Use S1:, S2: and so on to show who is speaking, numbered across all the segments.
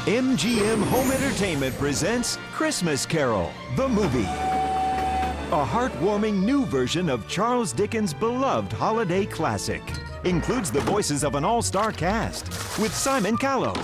S1: MGM Home Entertainment presents Christmas Carol, the movie. A heartwarming new version of Charles Dickens' beloved holiday classic. Includes the voices of an all-star cast with Simon Callow,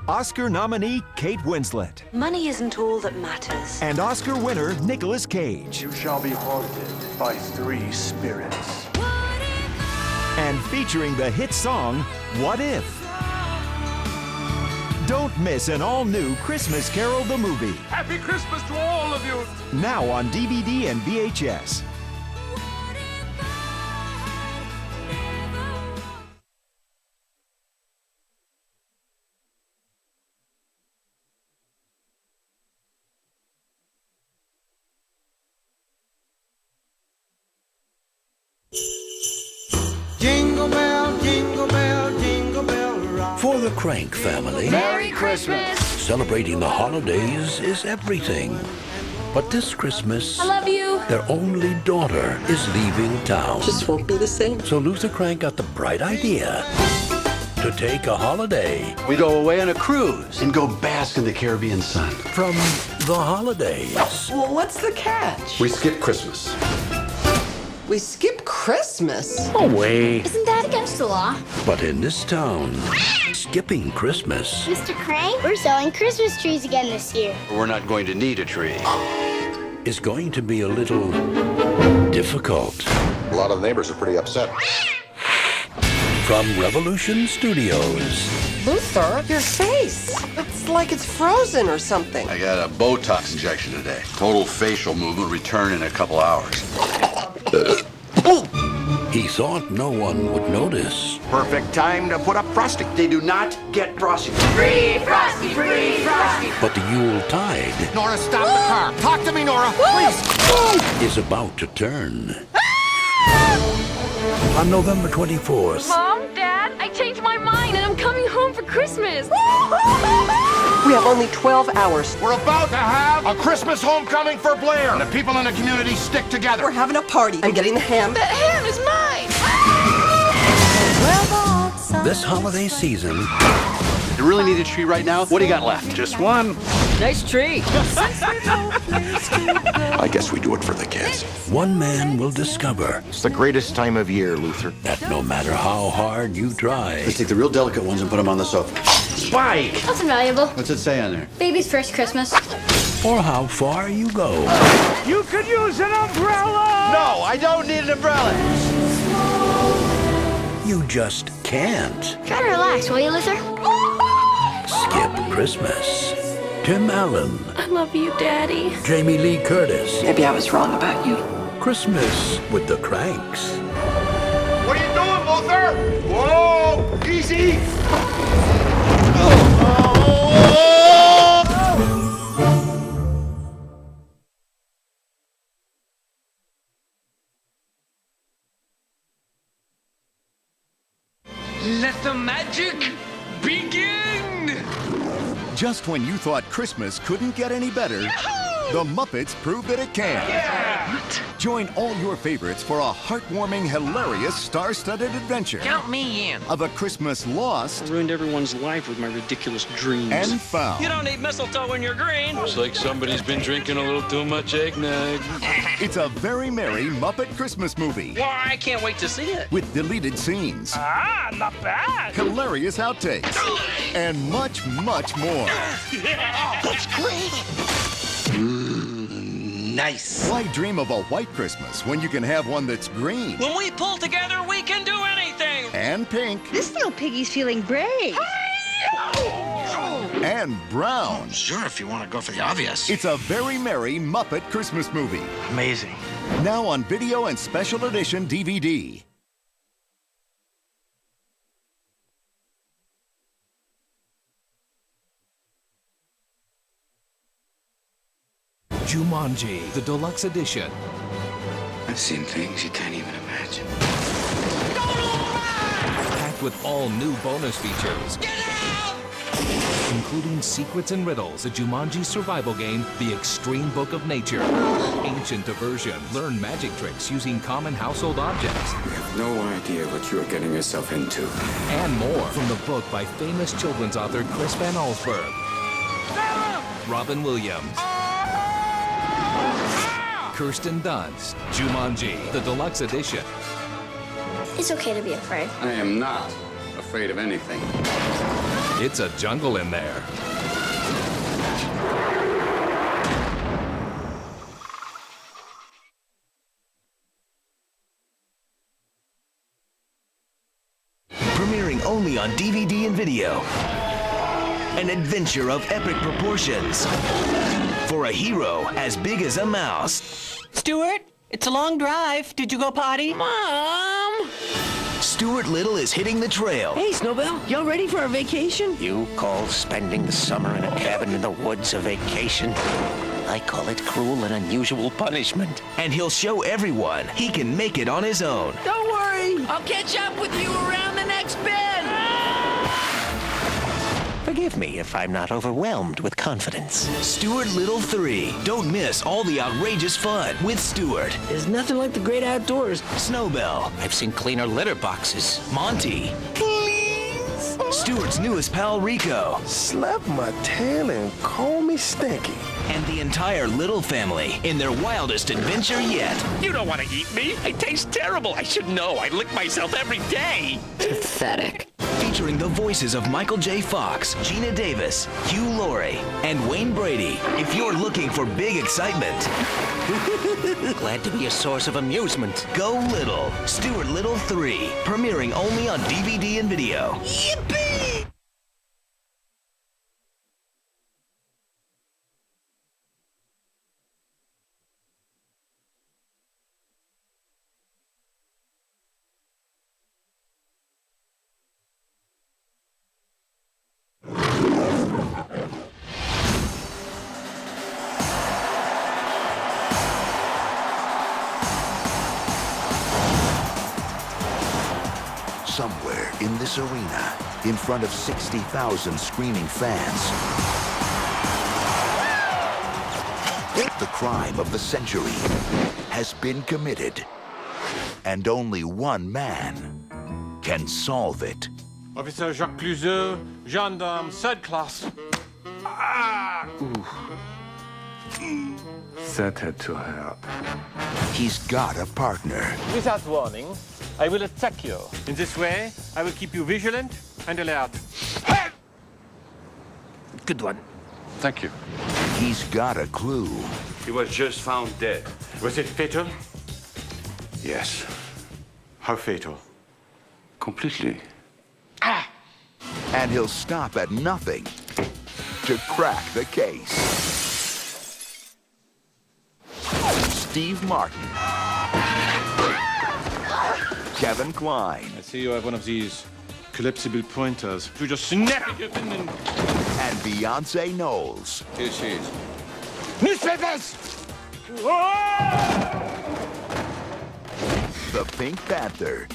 S1: Oscar nominee Kate Winslet,
S2: Money isn't all that matters,
S1: and Oscar winner Nicolas Cage.
S3: You shall be haunted by 3 spirits.
S1: And featuring the hit song, What If? Don't miss an all-new Christmas Carol the movie.
S4: Happy Christmas to all of you!
S1: Now on DVD and VHS.
S5: Jingle bell, jingle bell, jingle bell rock.
S6: For the Krank family,
S7: Merry Christmas!
S6: celebrating the holidays is everything. But this Christmas,
S7: I love you!
S6: their only daughter is leaving town.
S2: just won't be the same.
S6: So Luther Krank got the bright idea to take a holiday
S8: We go away on a cruise and go bask in the Caribbean sun.
S6: from the holidays.
S2: Well, what's the catch?
S8: We skip Christmas.
S2: We skip Christmas.
S7: Isn't that against the law?
S6: But in this town, skipping Christmas
S9: Mr. Krank, we're selling Christmas trees again this year.
S8: We're not going to need a tree.
S6: is going to be a little difficult.
S3: A lot of the neighbors are pretty upset.
S6: From Revolution Studios,
S2: Luther, your face. It's like it's frozen or something.
S8: I got a Botox injection today. Total facial movement return in a couple hours.
S6: he thought no one would notice.
S3: Perfect time to put up frosting.
S8: They do not get frosty.
S7: Free Frosty! Free Frosty!
S6: But the Yule tide
S3: Nora, stop the car. Talk to me, Nora, please.
S6: is about to turn. On November 24th,
S7: Mom, Dad, I changed my mind and I'm coming home for Christmas!
S2: We have only 12 hours.
S3: We're about to have a Christmas homecoming for Blair. And the people in the community stick together.
S2: We're having a party. I'm getting the ham.
S7: That ham is mine!
S6: this holiday season,
S8: You really need a tree right now? What do you got left?
S4: Just one.
S2: Nice tree.
S3: I guess we do it for the kids.
S6: one man will discover
S3: It's the greatest time of year, Luther.
S6: that no matter how hard you try,
S8: Let's take the real delicate ones and put them on the sofa.
S4: Spike!
S7: That's invaluable.
S8: What's it say on there?
S7: Baby's first Christmas.
S6: or how far you go,
S4: You could use an umbrella!
S8: No, I don't need an umbrella.
S6: you just can't
S9: Try to relax, will you, Luther?
S6: skip Christmas. Tim Allen,
S7: I love you, Daddy.
S6: Jamie Lee Curtis,
S2: Maybe I was wrong about you.
S6: Christmas with the Kranks.
S3: What are you doing, Luther? Whoa, easy.
S4: Let the magic begin!
S1: Just when you thought Christmas couldn't get any better,
S10: The Muppets prove that it can. Join all your favorites for a heartwarming, hilarious, star-studded adventure.
S4: Count me in.
S10: Of a Christmas lost.
S11: I ruined everyone's life with my ridiculous dreams.
S10: And found.
S4: You don't need mistletoe when you're green.
S12: Looks like somebody's been drinking a little too much eggnog.
S10: It's a very merry Muppet Christmas movie.
S4: Well, I can't wait to see it.
S10: With deleted scenes.
S4: Ah, not bad.
S10: Hilarious outtakes. And much, much more.
S4: That's great.
S5: Nice.
S10: Why dream of a white Christmas when you can have one that's green?
S4: When we pull together, we can do anything.
S10: And pink.
S13: This little piggy's feeling brave.
S10: And brown.
S5: Sure, if you want to go for the obvious.
S10: It's a very merry Muppet Christmas movie.
S5: Amazing.
S10: Now on video and special edition DVD.
S14: Jumanji, the Deluxe Edition.
S15: I've seen things you can't even imagine.
S14: Packed with all new bonus features. Including Secrets and Riddles, a Jumanji survival game, the Extreme Book of Nature, Ancient Diversion, learn magic tricks using common household objects.
S15: You have no idea what you're getting yourself into.
S14: And more from the book by famous children's author Chris Van Allsburg. Robin Williams. Kirsten Dunst. Jumanji, the Deluxe Edition.
S9: It's okay to be afraid.
S15: I am not afraid of anything.
S14: It's a jungle in there.
S16: Premiering only on DVD and video. An adventure of epic proportions. For a hero as big as a mouse.
S2: Stuart, it's a long drive. Did you go potty?
S7: Mom!
S16: Stuart Little is hitting the trail.
S2: Hey, Snowbell, y'all ready for our vacation?
S5: You call spending the summer in a cabin in the woods a vacation? I call it cruel and unusual punishment.
S16: And he'll show everyone he can make it on his own.
S2: Don't worry, I'll catch up with you around the next bend.
S5: Forgive me if I'm not overwhelmed with confidence.
S16: Stuart Little 3. Don't miss all the outrageous fun with Stuart.
S2: There's nothing like the great outdoors.
S16: Snowbell.
S5: I've seen cleaner litter boxes.
S16: Monty.
S2: Please.
S16: Stuart's newest pal, Rico.
S3: Slap my tail and call me stinky.
S16: And the entire Little family in their wildest adventure yet.
S4: You don't want to eat me. I taste terrible. I should know. I lick myself every day.
S2: Pathetic.
S16: Featuring the voices of Michael J. Fox, Gina Davis, Hugh Laurie, and Wayne Brady. If you're looking for big excitement,
S5: glad to be a source of amusement.
S16: Go Little. Stuart Little 3. Premiering only on DVD and video.
S2: Yippee!
S17: Somewhere in this arena, in front of 60,000 screaming fans, the crime of the century has been committed. And only one man can solve it.
S4: Officer Jacques Cluzeux, gendarme, third class. Ah!
S12: That had to hurt.
S17: He's got a partner.
S4: Without warning, I will attack you. In this way, I will keep you vigilant and alert.
S5: Good one.
S12: Thank you.
S17: He's got a clue.
S12: He was just found dead.
S4: Was it fatal?
S12: Yes.
S4: How fatal?
S12: Completely.
S17: And he'll stop at nothing to crack the case. Steve Martin. Kevin Kline.
S4: I see you have one of these collapsible pointers. You just snap it open and...
S17: And Beyonce Knowles.
S12: Here she is.
S4: Newspapers!
S17: The Pink Panther.